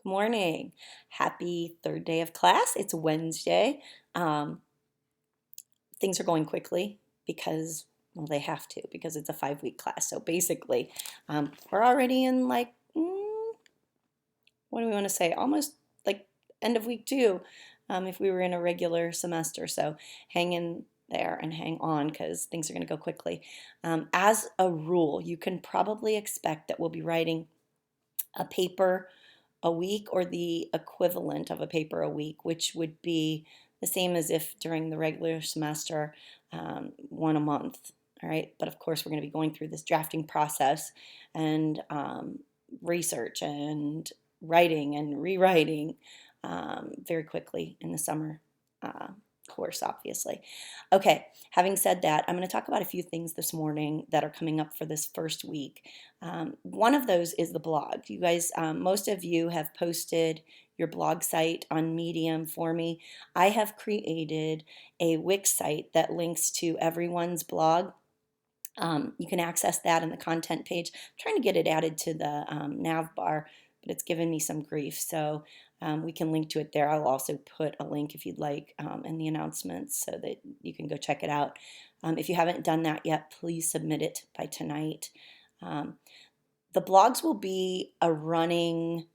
Good morning. Happy third day of class. It's Wednesday. Um, things are going quickly because, well, they have to because it's a 5-week class. So basically, we're already in what do we want to say? Almost like end of week two, if we were in a regular semester. So hang in there and hang on because things are going to go quickly. As a rule, you can probably expect that we'll be writing a paper a week or the equivalent of a paper a week, which would be the same as if during the regular semester, one a month. All right. But of course, we're going to be going through this drafting process and research and writing and rewriting very quickly in the summer uh, course, obviously. Okay, having said that, I'm going to talk about a few things this morning that are coming up for this first week. One of those is the blog. You guys, most of you have posted your blog site on Medium for me. I have created a Wix site that links to everyone's blog. You can access that in the content page. I'm trying to get it added to the nav bar, but it's given me some grief. So we can link to it there. I'll also put a link if you'd like in the announcements so that you can go check it out. If you haven't done that yet, please submit it by tonight. Um, the blogs will be a running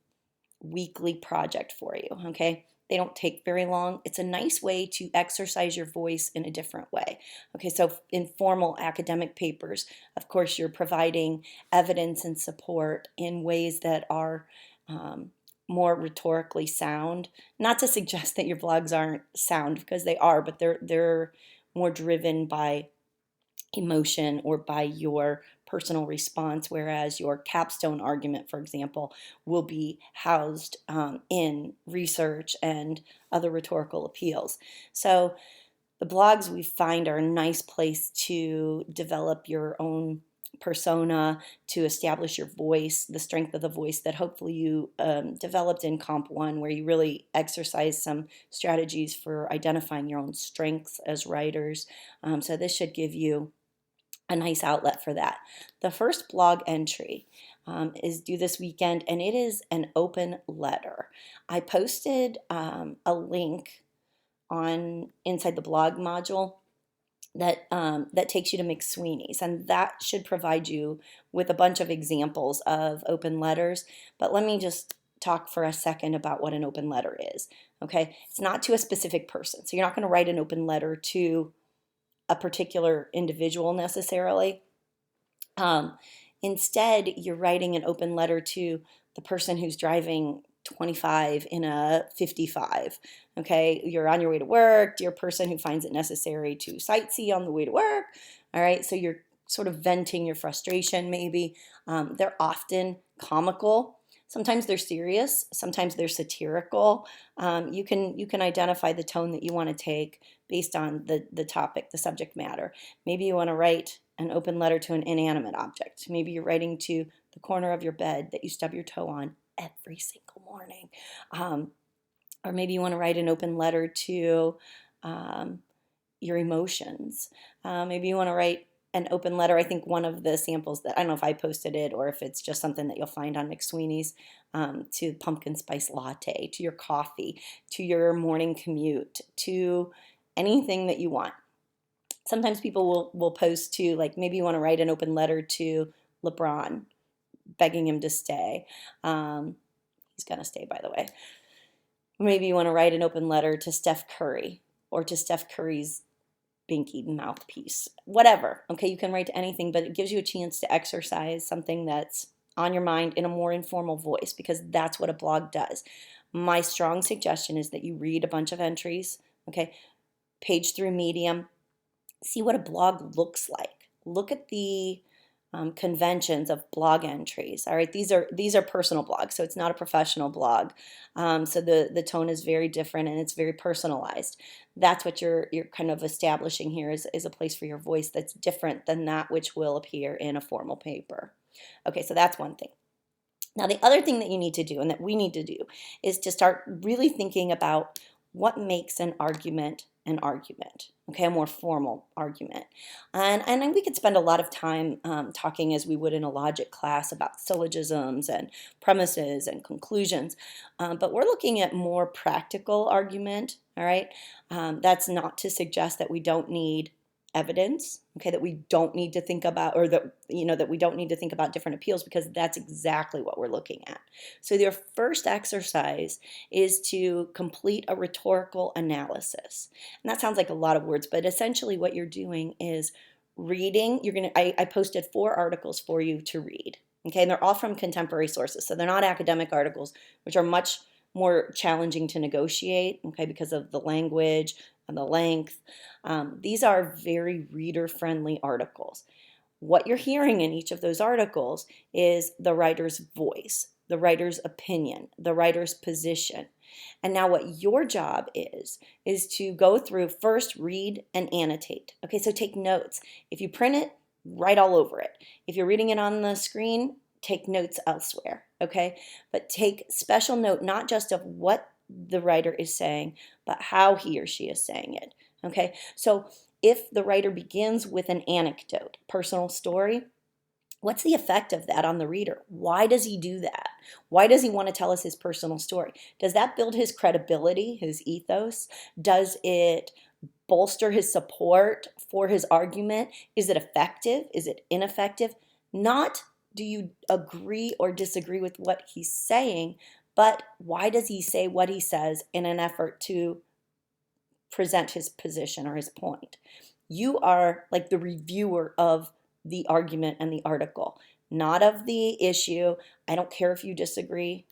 weekly project for you, okay? They don't take very long. It's a nice way to exercise your voice in a different way. Okay, so in formal academic papers, of course, you're providing evidence and support in ways that are more rhetorically sound. Not to suggest that your blogs aren't sound, because they are, but they're more driven by emotion or by your personal response, whereas your capstone argument, for example, will be housed in research and other rhetorical appeals. So the blogs we find are a nice place to develop your own persona, to establish your voice, the strength of the voice that hopefully you developed in Comp 1, where you really exercise some strategies for identifying your own strengths as writers. So this should give you a nice outlet for that. The first blog entry is due this weekend, and it is an open letter. I posted a link on inside the blog module that takes you to McSweeney's, and that should provide you with a bunch of examples of open letters. But let me just talk for a second about what an open letter is. Okay, it's not to a specific person, so you're not going to write an open letter to a particular individual necessarily. Um, Instead, you're writing an open letter to the person who's driving 25 in a 55. Okay, you're on your way to work, dear person who finds it necessary to sightsee on the way to work. All right, so you're sort of venting your frustration, maybe. They're often comical. Sometimes they're serious. Sometimes they're satirical. You can identify the tone that you want to take based on the topic, the subject matter. Maybe you want to write an open letter to an inanimate object. Maybe you're writing to the corner of your bed that you stub your toe on every single morning. Um, or maybe you want to write an open letter to um, your emotions. Maybe you want to write an open letter. I think one of the samples that, I don't know if I posted it or if it's just something that you'll find on McSweeney's, to pumpkin spice latte, to your coffee, to your morning commute, to anything that you want. Sometimes people will post to, like, maybe you want to write an open letter to LeBron, begging him to stay. He's going to stay, by the way. Maybe you want to write an open letter to Steph Curry or to Steph Curry's binky mouthpiece, whatever. Okay, you can write to anything, but it gives you a chance to exercise something that's on your mind in a more informal voice, because that's what a blog does. My strong suggestion is that you read a bunch of entries, okay, page through Medium, see what a blog looks like. Look at the conventions of blog entries. All right, these are personal blogs, so it's not a professional blog. So the tone is very different and it's very personalized. That's what you're kind of establishing here, is a place for your voice that's different than that which will appear in a formal paper. Okay, so that's one thing. Now, the other thing that you need to do and that we need to do is to start really thinking about what makes an argument an argument, okay, a more formal argument. And we could spend a lot of time talking as we would in a logic class about syllogisms and premises and conclusions, but we're looking at more practical argument, all right? That's not to suggest that we don't need evidence, okay, that we don't need to think about, or that, that we don't need to think about different appeals, because that's exactly what we're looking at. So your first exercise is to complete a rhetorical analysis. And that sounds like a lot of words, but essentially what you're doing is reading. I posted 4 articles for you to read, okay, and they're all from contemporary sources, so they're not academic articles, which are much more challenging to negotiate, okay, because of the language and the length. These are very reader-friendly articles. What you're hearing in each of those articles is the writer's voice, the writer's opinion, the writer's position. And now what your job is to go through, first read and annotate. Okay, so take notes. If you print it, write all over it. If you're reading it on the screen, take notes elsewhere, okay? But take special note, not just of what the writer is saying, but how he or she is saying it, okay? So if the writer begins with an anecdote, personal story, what's the effect of that on the reader? Why does he do that? Why does he want to tell us his personal story? Does that build his credibility, his ethos? Does it bolster his support for his argument? Is it effective? Is it ineffective? Not do you agree or disagree with what he's saying, but why does he say what he says in an effort to present his position or his point? You are like the reviewer of the argument and the article, not of the issue. I don't care if you disagree.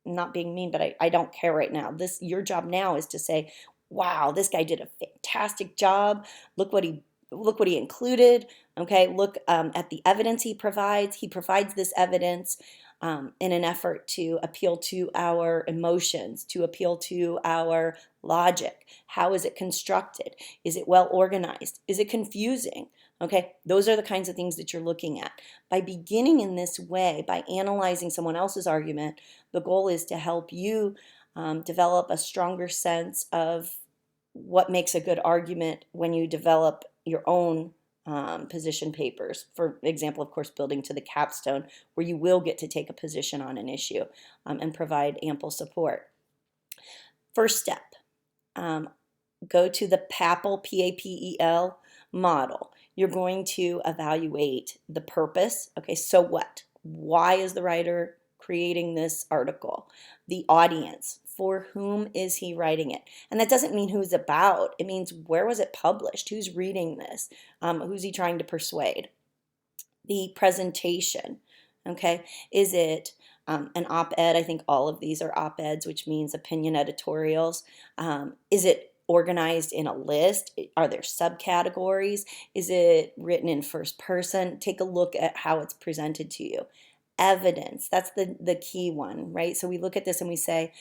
I'm not being mean, but I don't care right now. Your job now is to say, wow, this guy did a fantastic job. Look what he included. Okay, look at the evidence he provides. He provides this evidence in an effort to appeal to our emotions, to appeal to our logic. How is it constructed? Is it well organized? Is it confusing? Okay, those are the kinds of things that you're looking at. By beginning in this way, by analyzing someone else's argument, the goal is to help you develop a stronger sense of what makes a good argument when you develop your own position papers. For example, of course, building to the capstone, where you will get to take a position on an issue and provide ample support. First step, go to the PAPEL, P-A-P-E-L model. You're going to evaluate the purpose. Okay, so what? Why is the writer creating this article? The audience. For whom is he writing it? And that doesn't mean who's about. It means where was it published? Who's reading this? Who's he trying to persuade? The presentation. Okay, is it an op-ed? I think all of these are op-eds, which means opinion editorials. Is it organized in a list? Are there subcategories? Is it written in first person? Take a look at how it's presented to you. Evidence, that's the key one, right? So we look at this and we say,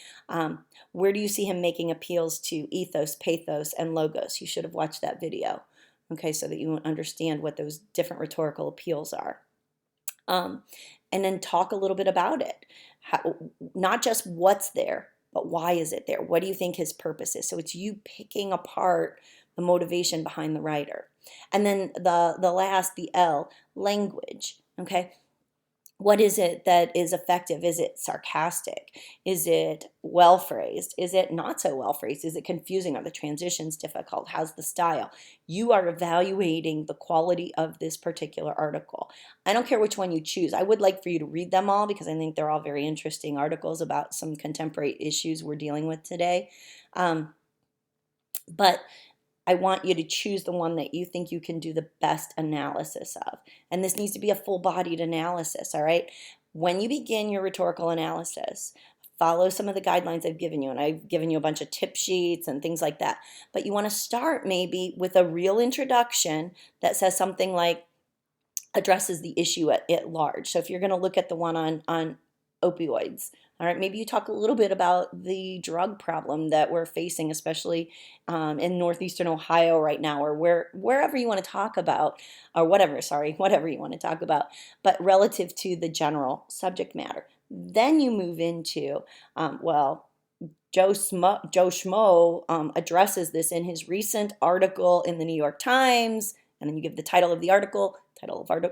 where do you see him making appeals to ethos, pathos, and logos? You should have watched that video, okay, so that you understand what those different rhetorical appeals are. And then talk a little bit about it. Not just what's there, but why is it there? What do you think his purpose is? So it's you picking apart the motivation behind the writer. And then the L, language, okay? What is it that is effective? Is it sarcastic? Is it well phrased? Is it not so well phrased? Is it confusing? Are the transitions difficult? How's the style? You are evaluating the quality of this particular article. I don't care which one you choose. I would like for you to read them all, because I think they're all very interesting articles about some contemporary issues we're dealing with today. But I want you to choose the one that you think you can do the best analysis of. And this needs to be a full-bodied analysis, all right? When you begin your rhetorical analysis, follow some of the guidelines I've given you, and I've given you a bunch of tip sheets and things like that. But you want to start maybe with a real introduction that says something like, addresses the issue at large. So if you're going to look at the one on opioids, all right, maybe you talk a little bit about the drug problem that we're facing, especially in northeastern Ohio right now, or wherever you want to talk about, or whatever you want to talk about, but relative to the general subject matter. Then you move into, well, Joe Schmo addresses this in his recent article in the New York Times, and then you give the title of the article.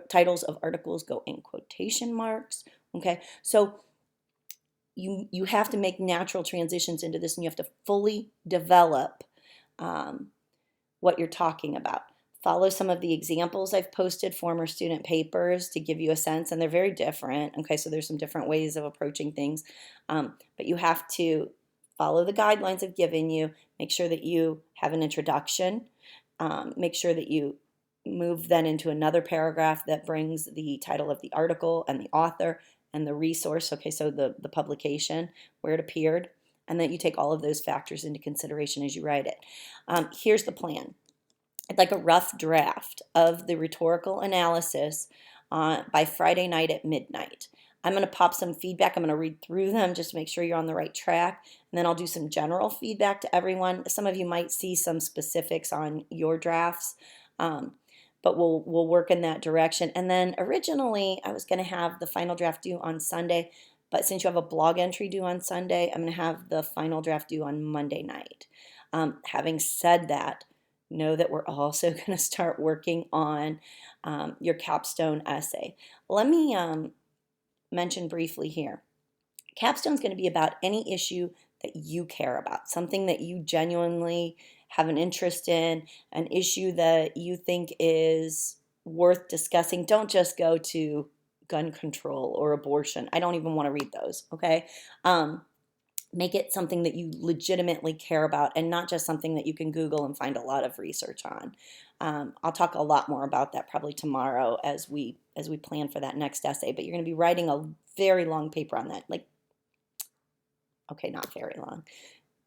Titles of articles go in quotation marks. Okay, so you have to make natural transitions into this, and you have to fully develop what you're talking about. Follow some of the examples I've posted, former student papers, to give you a sense, and they're very different. Okay, so there's some different ways of approaching things, but you have to follow the guidelines I've given you. Make sure that you have an introduction. Make sure that you move then into another paragraph that brings the title of the article and the author and the resource. Okay, so the publication, where it appeared, and that you take all of those factors into consideration as you write it. Here's the plan. I'd like a rough draft of the rhetorical analysis by Friday night at midnight. I'm going to pop some feedback. I'm going to read through them just to make sure you're on the right track. And then I'll do some general feedback to everyone. Some of you might see some specifics on your drafts, but we'll work in that direction. And then originally I was going to have the final draft due on Sunday, but since you have a blog entry due on Sunday, I'm going to have the final draft due on Monday night. Having said that, know that we're also going to start working on your capstone essay. Let me mention briefly here. Capstone is going to be about any issue that you care about, something that you genuinely have an interest in, an issue that you think is worth discussing. Don't just go to gun control or abortion. I don't even want to read those, okay? Make it something that you legitimately care about, and not just something that you can Google and find a lot of research on. I'll talk a lot more about that probably tomorrow as we plan for that next essay, but you're going to be writing a very long paper on that. Like, okay, not very long.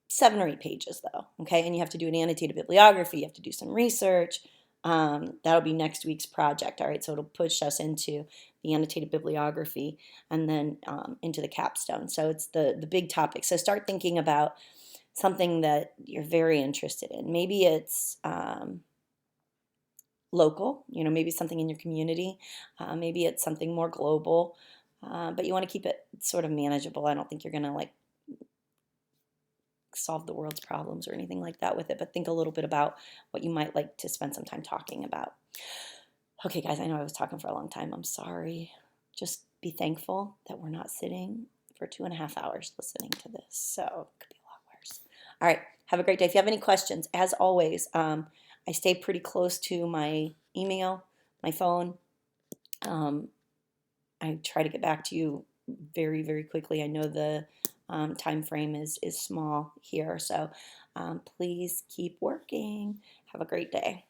7 or 8 pages though, okay? And you have to do an annotated bibliography, you have to do some research. That'll be next week's project, all right? So it'll push us into the annotated bibliography and then into the capstone. So it's the big topic. So start thinking about something that you're very interested in. Maybe it's local, maybe something in your community. Maybe it's something more global, but you want to keep it sort of manageable. I don't think you're going to like solve the world's problems or anything like that with it, but think a little bit about what you might like to spend some time talking about. Okay, guys, I know I was talking for a long time. I'm sorry. Just be thankful that we're not sitting for 2.5 hours listening to this. So it could be a lot worse. All right, have a great day. If you have any questions, as always, I stay pretty close to my email, my phone. I try to get back to you very, very quickly. I know the time frame is small here, so please keep working. Have a great day.